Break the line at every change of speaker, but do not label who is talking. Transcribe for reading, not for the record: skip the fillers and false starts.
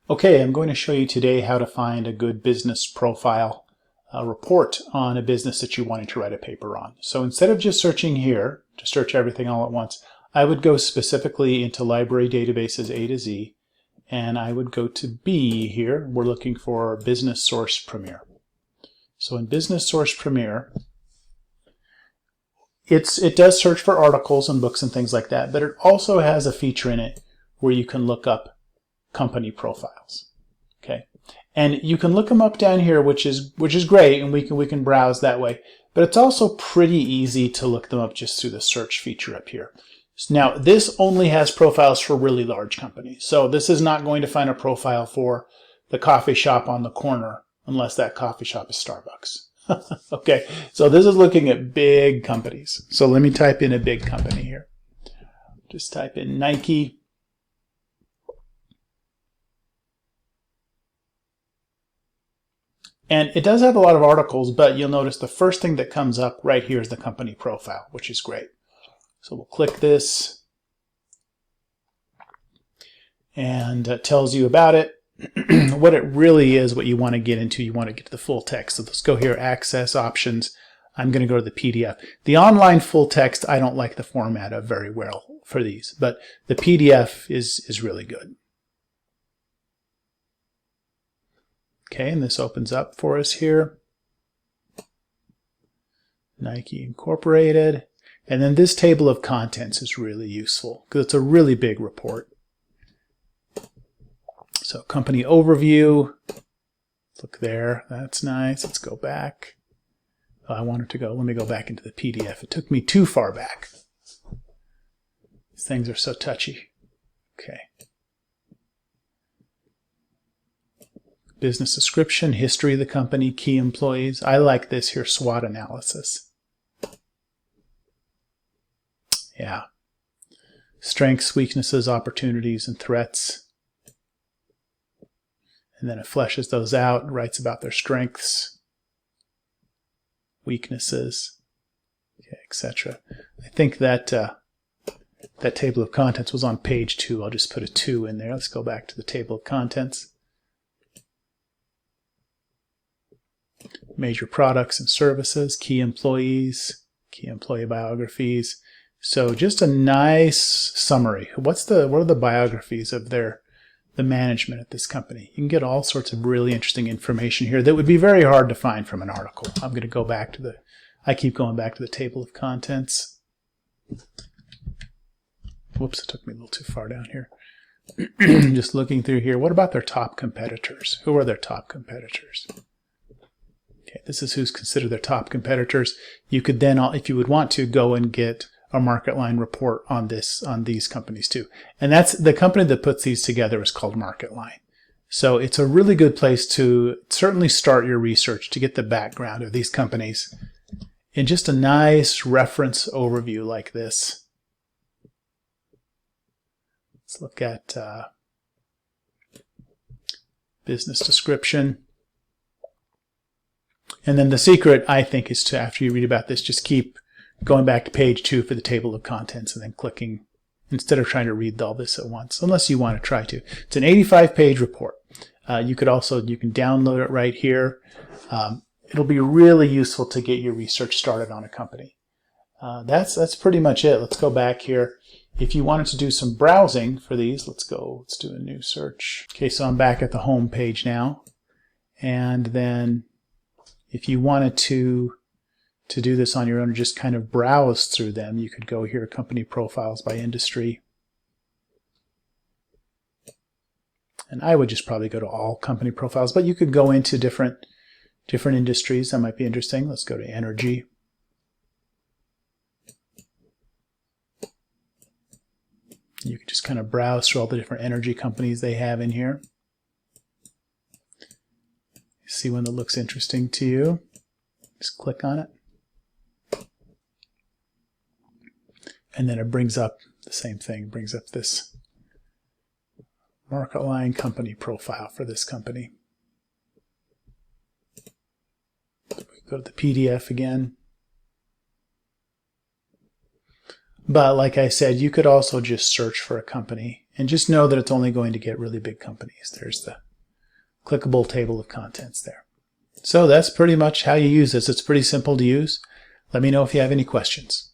Okay, I'm going to show you today how to find a good business profile report on a business that you're wanting to write a paper on. So instead of just searching here to search everything all at once, I would go specifically into library databases A to Z, and I would go to B here. We're looking for Business Source Premier. So in Business Source Premier, it does search for articles and books and things like that, but it also has a feature in it where you can look up company profiles. Okay, and you can look them up down here, which is great, and we can browse that way. But it's also pretty easy to look them up just through the search feature up here. Now, this only has profiles for really large companies, so this is not going to find a profile for the coffee shop on the corner unless that coffee shop is Starbucks. Okay, so this is looking at big companies. So let me type in a big company here. Just type in Nike. And it does have a lot of articles, but you'll notice the first thing that comes up right here is the company profile, which is great. So we'll click this, and it tells you about it. What it really is, what you want to get into, you want to get to the full text. So let's go here, Access Options. I'm going to go to the PDF. The online full text, I don't like the format of very well for these, but the PDF is really good. Okay, and this opens up for us here. Nike Incorporated. And then this table of contents is really useful because it's a really big report. So company overview. Look there. That's nice. Let's go back. Oh, I wanted to go. Let me go back into the PDF. It took me too far back. These things are so touchy. Okay. Business description, history of the company, key employees. I like this here, SWOT analysis. Yeah. Strengths, weaknesses, opportunities, and threats. And then it fleshes those out and writes about their strengths, weaknesses, okay, etc. I think that that table of contents was on page 2. I'll just put a 2 in there. Let's go back to the table of contents. Major products and services, key employees, key employee biographies. So just a nice summary. What are the biographies of the management at this company? You can get all sorts of really interesting information here that would be very hard to find from an article. I'm going to go back to I keep going back to the table of contents. Whoops, it took me a little too far down here. Just looking through here. What about their top competitors? Who are their top competitors? Okay, this is who's considered their top competitors. You could then, if you would want to, go and get a Marketline report on these companies too. And that's the company that puts these together is called Marketline. So it's a really good place to certainly start your research to get the background of these companies in just a nice reference overview like this. Let's look at business description. And then the secret, I think, is to, after you read about this, just keep going back to page 2 for the table of contents and then clicking instead of trying to read all this at once, unless you want to try to. It's an 85-page report. You can download it right here. It'll be really useful to get your research started on a company. That's pretty much it. Let's go back here. If you wanted to do some browsing for these, let's do a new search. Okay, so I'm back at the home page now. And then if you wanted to do this on your own or just kind of browse through them, you could go here, company profiles by industry. And I would just probably go to all company profiles, but you could go into different industries. That might be interesting. Let's go to energy. You can just kind of browse through all the different energy companies they have in here. See one that looks interesting to you. Just click on it. And then it brings up the same thing, brings up this Marketline company profile for this company. Go to the PDF again. But like I said, you could also just search for a company and just know that it's only going to get really big companies. There's the clickable table of contents there. So that's pretty much how you use this. It's pretty simple to use. Let me know if you have any questions.